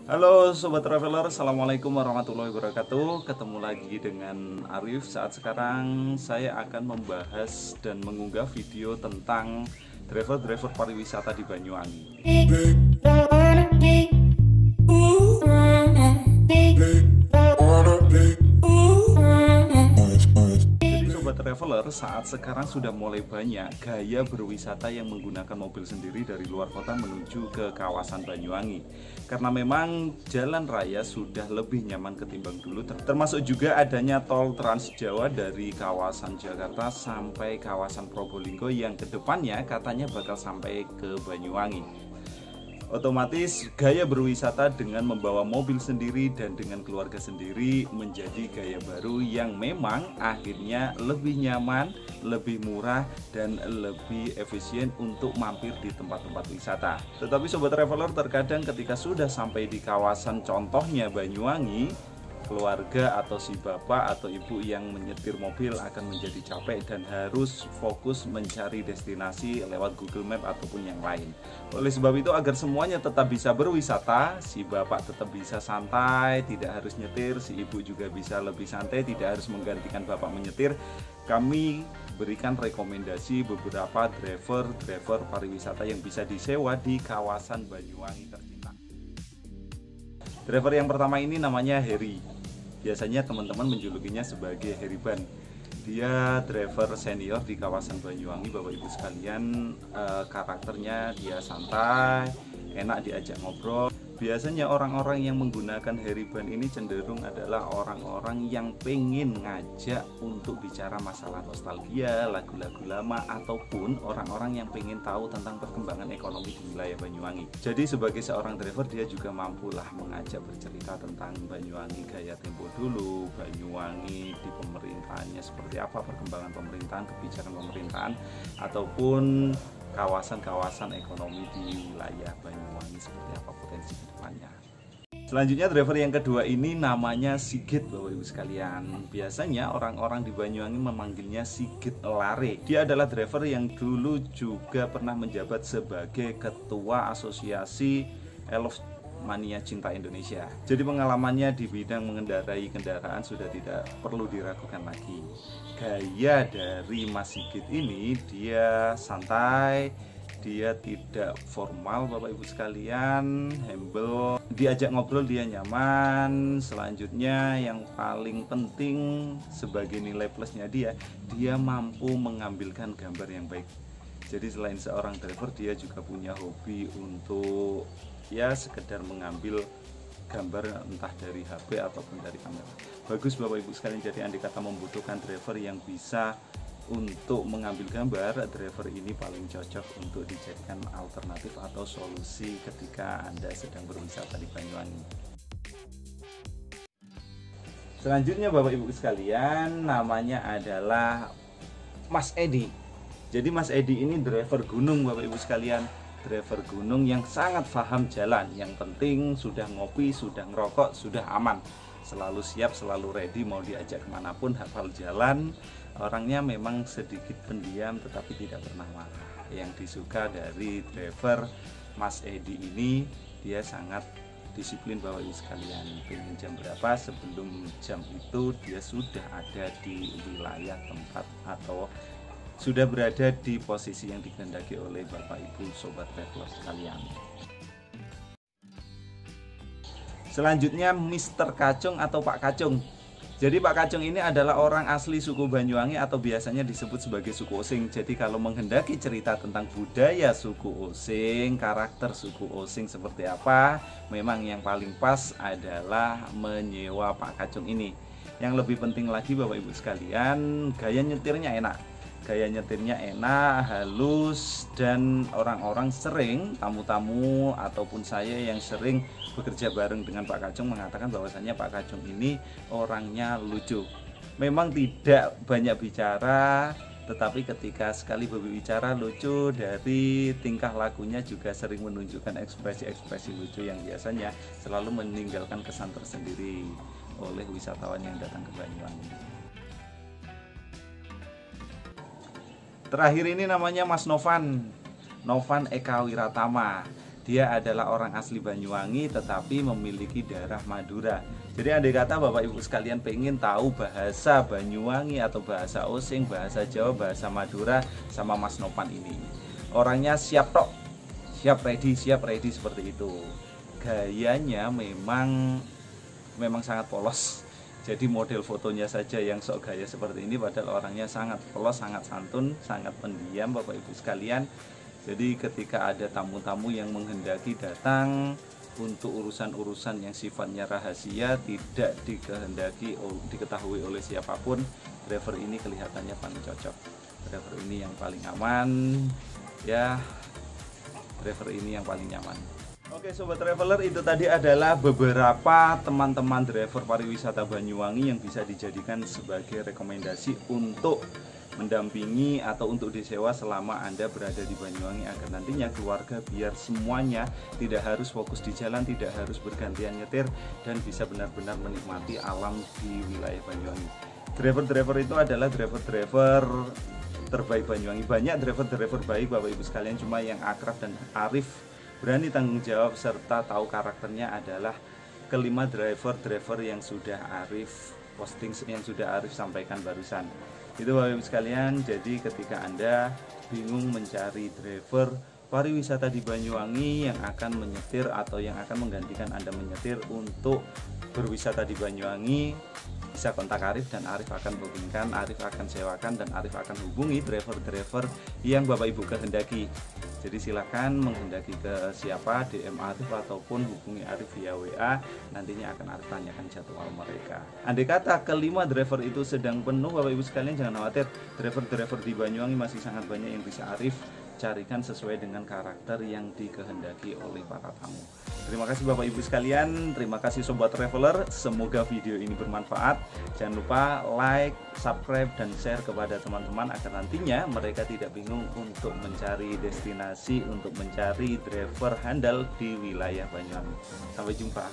Halo Sobat Traveler, Assalamualaikum warahmatullahi wabarakatuh. Ketemu lagi dengan Arif. Saat sekarang saya akan membahas dan mengunggah video tentang driver-driver pariwisata di Banyuwangi. Sobat Traveler, saat sekarang sudah mulai banyak gaya berwisata yang menggunakan mobil sendiri dari luar kota menuju ke kawasan Banyuwangi. Karena memang jalan raya sudah lebih nyaman ketimbang dulu, termasuk juga adanya tol Trans Jawa dari kawasan Jakarta sampai kawasan Probolinggo yang kedepannya katanya bakal sampai ke Banyuwangi. Otomatis gaya berwisata dengan membawa mobil sendiri dan dengan keluarga sendiri menjadi gaya baru yang memang akhirnya lebih nyaman, lebih murah, dan lebih efisien untuk mampir di tempat-tempat wisata. Tetapi Sobat Traveler, terkadang ketika sudah sampai di kawasan contohnya Banyuwangi, keluarga atau si bapak atau ibu yang menyetir mobil akan menjadi capek dan harus fokus mencari destinasi lewat Google Map ataupun yang lain. Oleh sebab itu, agar semuanya tetap bisa berwisata, si bapak tetap bisa santai, tidak harus nyetir, si ibu juga bisa lebih santai, tidak harus menggantikan bapak menyetir, kami berikan rekomendasi beberapa driver pariwisata yang bisa disewa di kawasan Banyuwangi tercinta. Driver yang pertama ini namanya Heri. Biasanya teman-teman menjulukinya sebagai Heriban. Dia driver senior di kawasan Banyuwangi, Bapak Ibu sekalian. Karakternya dia santai, enak diajak ngobrol. Biasanya orang-orang yang menggunakan Heriban ini cenderung adalah orang-orang yang pengen ngajak untuk bicara masalah nostalgia, lagu-lagu lama, ataupun orang-orang yang pengen tahu tentang perkembangan ekonomi di wilayah Banyuwangi. Jadi sebagai seorang driver, dia juga mampulah mengajak bercerita tentang Banyuwangi gaya tempo dulu, Banyuwangi di pemerintahannya seperti apa, perkembangan pemerintahan, kebijakan pemerintahan, ataupun kawasan-kawasan ekonomi di wilayah Banyuwangi seperti apa potensi kedepannya. Selanjutnya driver yang kedua ini namanya Sigit, Bapak Ibu sekalian. Biasanya orang-orang di Banyuwangi memanggilnya Sigit Lare. Dia adalah driver yang dulu juga pernah menjabat sebagai ketua asosiasi Elf Mania Cinta Indonesia. Jadi pengalamannya di bidang mengendarai kendaraan sudah tidak perlu diragukan lagi. Gaya dari Mas Sigit ini, dia santai, dia tidak formal Bapak Ibu sekalian, humble, diajak ngobrol dia nyaman. Selanjutnya yang paling penting sebagai nilai plusnya dia mampu mengambilkan gambar yang baik. Jadi selain seorang driver, dia juga punya hobi untuk ya sekedar mengambil gambar entah dari HP ataupun dari kamera. Bagus Bapak Ibu sekalian. Jadi andai kata membutuhkan driver yang bisa untuk mengambil gambar, driver ini paling cocok untuk dijadikan alternatif atau solusi ketika Anda sedang berwisata di Banyuwangi. Selanjutnya Bapak Ibu sekalian, namanya adalah Mas Edi. Jadi Mas Edi ini driver gunung Bapak Ibu sekalian. Driver gunung yang sangat paham jalan. Yang penting sudah ngopi, sudah ngerokok, sudah aman. Selalu siap, selalu ready, mau diajak kemanapun, hafal jalan. Orangnya memang sedikit pendiam tetapi tidak pernah marah. Yang disuka dari driver Mas Edi ini, dia sangat disiplin Bapak Ibu sekalian. Pengen jam berapa, sebelum jam itu dia sudah ada di wilayah tempat atau sudah berada di posisi yang dikehendaki oleh Bapak Ibu Sobat Traveler sekalian. Selanjutnya Mr. Kacung atau Pak Kacung. Jadi Pak Kacung ini adalah orang asli suku Banyuwangi atau biasanya disebut sebagai suku Osing. Jadi kalau menghendaki cerita tentang budaya suku Osing, karakter suku Osing seperti apa, memang yang paling pas adalah menyewa Pak Kacung ini. Yang lebih penting lagi Bapak Ibu sekalian, gaya nyetirnya enak. Gaya nyetirnya enak, halus, dan orang-orang sering, tamu-tamu ataupun saya yang sering bekerja bareng dengan Pak Kacung mengatakan bahwasannya Pak Kacung ini orangnya lucu. Memang tidak banyak bicara, tetapi ketika sekali berbicara lucu, dari tingkah lakunya juga sering menunjukkan ekspresi-ekspresi lucu yang biasanya selalu meninggalkan kesan tersendiri oleh wisatawan yang datang ke Banyuwangi. Terakhir ini namanya Mas Novan Eka Wiratama. dia adalah orang asli Banyuwangi tetapi memiliki darah Madura. Jadi andai kata Bapak Ibu sekalian pengen tahu bahasa Banyuwangi atau bahasa Osing, bahasa Jawa, bahasa Madura sama Mas Nopan ini, orangnya siap tok, siap ready seperti itu. Gayanya memang sangat polos. Jadi model fotonya saja yang sok gaya seperti ini, padahal orangnya sangat polos, sangat santun, sangat pendiam Bapak Ibu sekalian. Jadi ketika ada tamu-tamu yang menghendaki datang untuk urusan-urusan yang sifatnya rahasia, tidak diketahui oleh siapapun, driver ini kelihatannya paling cocok. Driver ini yang paling aman, ya, driver ini yang paling nyaman. Oke Sobat Traveler, itu tadi adalah beberapa teman-teman driver pariwisata Banyuwangi yang bisa dijadikan sebagai rekomendasi untuk mendampingi atau untuk disewa selama Anda berada di Banyuwangi, agar nantinya keluarga biar semuanya tidak harus fokus di jalan, tidak harus bergantian nyetir, dan bisa benar-benar menikmati alam di wilayah Banyuwangi. Driver-driver itu adalah driver-driver terbaik Banyuwangi. Banyak driver-driver baik Bapak Ibu sekalian, cuma yang akrab dan arif, berani tanggung jawab serta tahu karakternya adalah kelima driver-driver yang sudah Arif posting, yang sudah Arif sampaikan barusan. Itu Bapak Ibu sekalian. Jadi ketika Anda bingung mencari driver pariwisata di Banyuwangi yang akan menyetir atau yang akan menggantikan Anda menyetir untuk berwisata di Banyuwangi, bisa kontak Arif dan Arif akan bookingkan, Arif akan sewakan, dan Arif akan hubungi driver-driver yang Bapak Ibu kehendaki. Jadi silakan menghendaki ke siapa, DM Arif ataupun hubungi Arif via WA, nantinya akan Arif tanyakan jadwal mereka. Andai kata kelima driver itu sedang penuh, Bapak Ibu sekalian jangan khawatir, driver-driver di Banyuwangi masih sangat banyak yang bisa Arif carikan sesuai dengan karakter yang dikehendaki oleh para tamu. Terima kasih Bapak Ibu sekalian, terima kasih Sobat Traveler, semoga video ini bermanfaat. Jangan lupa like, subscribe, dan share kepada teman-teman agar nantinya mereka tidak bingung untuk mencari destinasi, untuk mencari driver handal di wilayah Banyuwangi. Sampai jumpa.